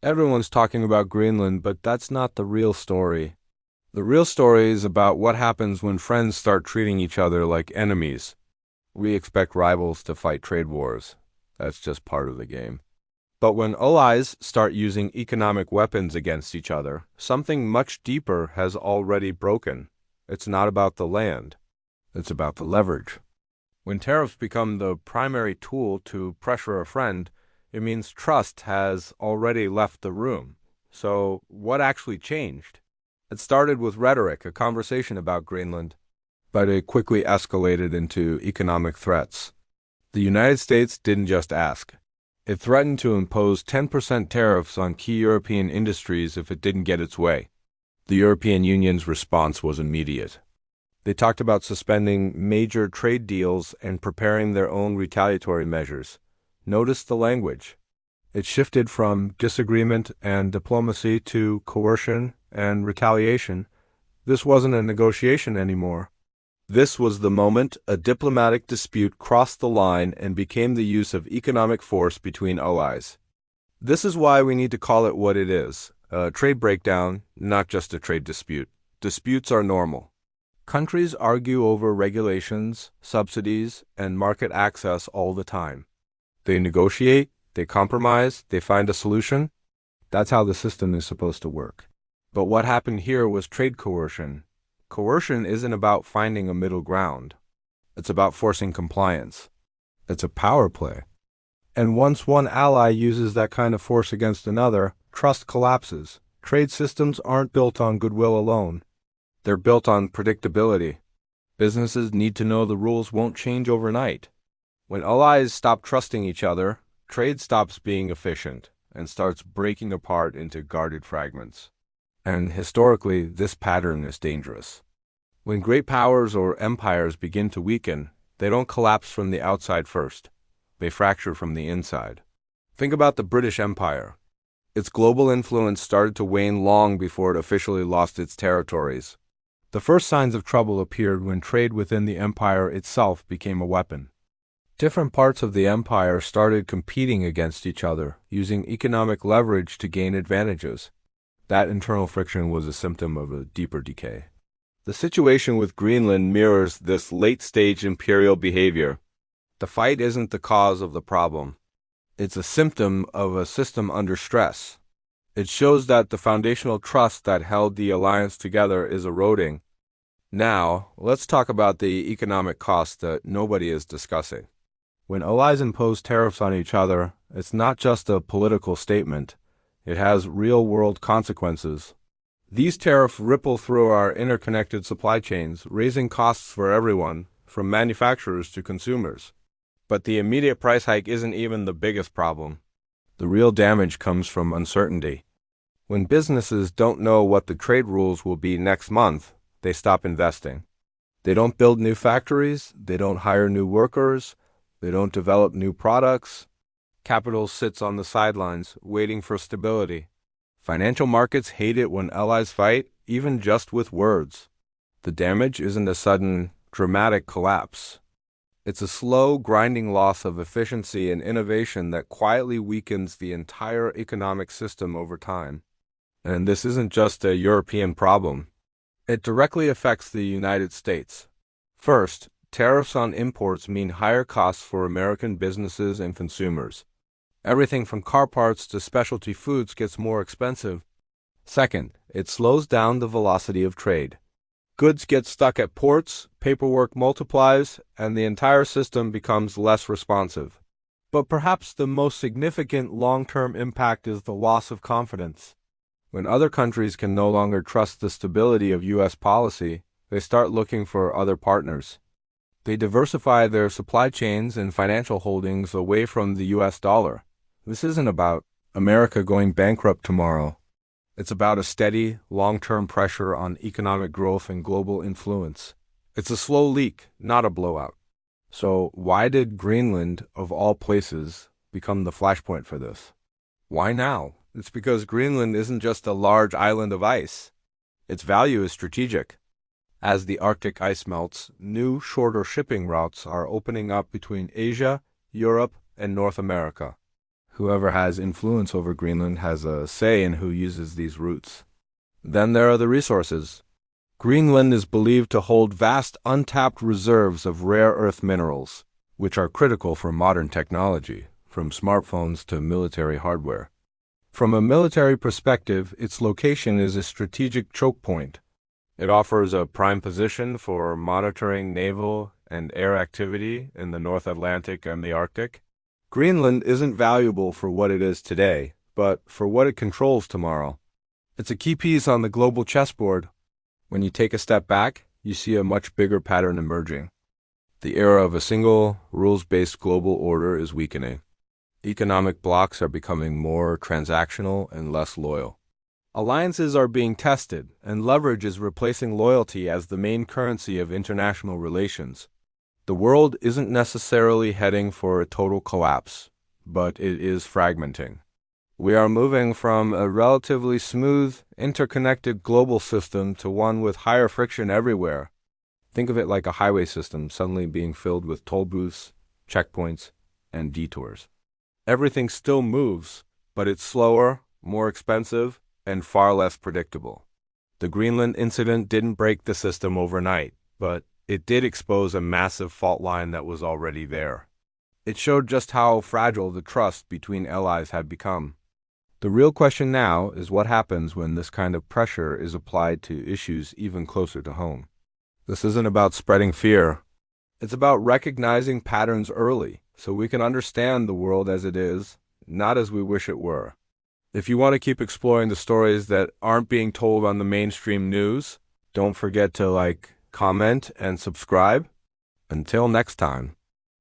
Everyone's talking about Greenland, but that's not the real story. The real story is about what happens when friends start treating each other like enemies. We expect rivals to fight trade wars. That's just part of the game. But when allies start using economic weapons against each other, something much deeper has already broken. It's not about the land. It's about the leverage. When tariffs become the primary tool to pressure a friend, it means trust has already left the room. So what actually changed? It started with rhetoric, a conversation about Greenland, but it quickly escalated into economic threats. The United States didn't just ask. It threatened to impose 10% tariffs on key European industries if it didn't get its way. The European Union's response was immediate. They talked about suspending major trade deals and preparing their own retaliatory measures. Notice the language. It shifted from disagreement and diplomacy to coercion and retaliation. This wasn't a negotiation anymore. This was the moment a diplomatic dispute crossed the line and became the use of economic force between allies. This is why we need to call it what it is, a trade breakdown, not just a trade dispute. Disputes are normal. Countries argue over regulations, subsidies, and market access all the time. They negotiate, they compromise, they find a solution. That's how the system is supposed to work. But what happened here was trade coercion. Coercion isn't about finding a middle ground. It's about forcing compliance. It's a power play. And once one ally uses that kind of force against another, trust collapses. Trade systems aren't built on goodwill alone. They're built on predictability. Businesses need to know the rules won't change overnight. When allies stop trusting each other, trade stops being efficient and starts breaking apart into guarded fragments. And historically, this pattern is dangerous. When great powers or empires begin to weaken, they don't collapse from the outside first. They fracture from the inside. Think about the British Empire. Its global influence started to wane long before it officially lost its territories. The first signs of trouble appeared when trade within the empire itself became a weapon. Different parts of the empire started competing against each other, using economic leverage to gain advantages. That internal friction was a symptom of a deeper decay. The situation with Greenland mirrors this late-stage imperial behavior. The fight isn't the cause of the problem. It's a symptom of a system under stress. It shows that the foundational trust that held the alliance together is eroding. Now, let's talk about the economic cost that nobody is discussing. When allies impose tariffs on each other, it's not just a political statement. It has real-world consequences. These tariffs ripple through our interconnected supply chains, raising costs for everyone, from manufacturers to consumers. But the immediate price hike isn't even the biggest problem. The real damage comes from uncertainty. When businesses don't know what the trade rules will be next month, they stop investing. They don't build new factories, they don't hire new workers, they don't develop new products. Capital sits on the sidelines, waiting for stability. Financial markets hate it when allies fight, even just with words. The damage isn't a sudden, dramatic collapse. It's a slow, grinding loss of efficiency and innovation that quietly weakens the entire economic system over time. And this isn't just a European problem. It directly affects the United States. First, tariffs on imports mean higher costs for American businesses and consumers. Everything from car parts to specialty foods gets more expensive. Second, it slows down the velocity of trade. Goods get stuck at ports, paperwork multiplies, and the entire system becomes less responsive. But perhaps the most significant long-term impact is the loss of confidence. When other countries can no longer trust the stability of U.S. policy, they start looking for other partners. They diversify their supply chains and financial holdings away from the U.S. dollar. This isn't about America going bankrupt tomorrow. It's about a steady, long-term pressure on economic growth and global influence. It's a slow leak, not a blowout. So why did Greenland, of all places, become the flashpoint for this? Why now? It's because Greenland isn't just a large island of ice. Its value is strategic. As the Arctic ice melts, new, shorter shipping routes are opening up between Asia, Europe, and North America. Whoever has influence over Greenland has a say in who uses these routes. Then there are the resources. Greenland is believed to hold vast untapped reserves of rare earth minerals, which are critical for modern technology, from smartphones to military hardware. From a military perspective, its location is a strategic choke point. It offers a prime position for monitoring naval and air activity in the North Atlantic and the Arctic. Greenland isn't valuable for what it is today, but for what it controls tomorrow. It's a key piece on the global chessboard. When you take a step back, you see a much bigger pattern emerging. The era of a single, rules-based global order is weakening. Economic blocs are becoming more transactional and less loyal. Alliances are being tested, and leverage is replacing loyalty as the main currency of international relations. The world isn't necessarily heading for a total collapse, but it is fragmenting. We are moving from a relatively smooth, interconnected global system to one with higher friction everywhere. Think of it like a highway system suddenly being filled with toll booths, checkpoints, and detours. Everything still moves, but it's slower, more expensive, and far less predictable. The Greenland incident didn't break the system overnight, but it did expose a massive fault line that was already there. It showed just how fragile the trust between allies had become. The real question now is what happens when this kind of pressure is applied to issues even closer to home. This isn't about spreading fear. It's about recognizing patterns early so we can understand the world as it is, not as we wish it were. If you want to keep exploring the stories that aren't being told on the mainstream news, don't forget to comment, and subscribe. Until next time.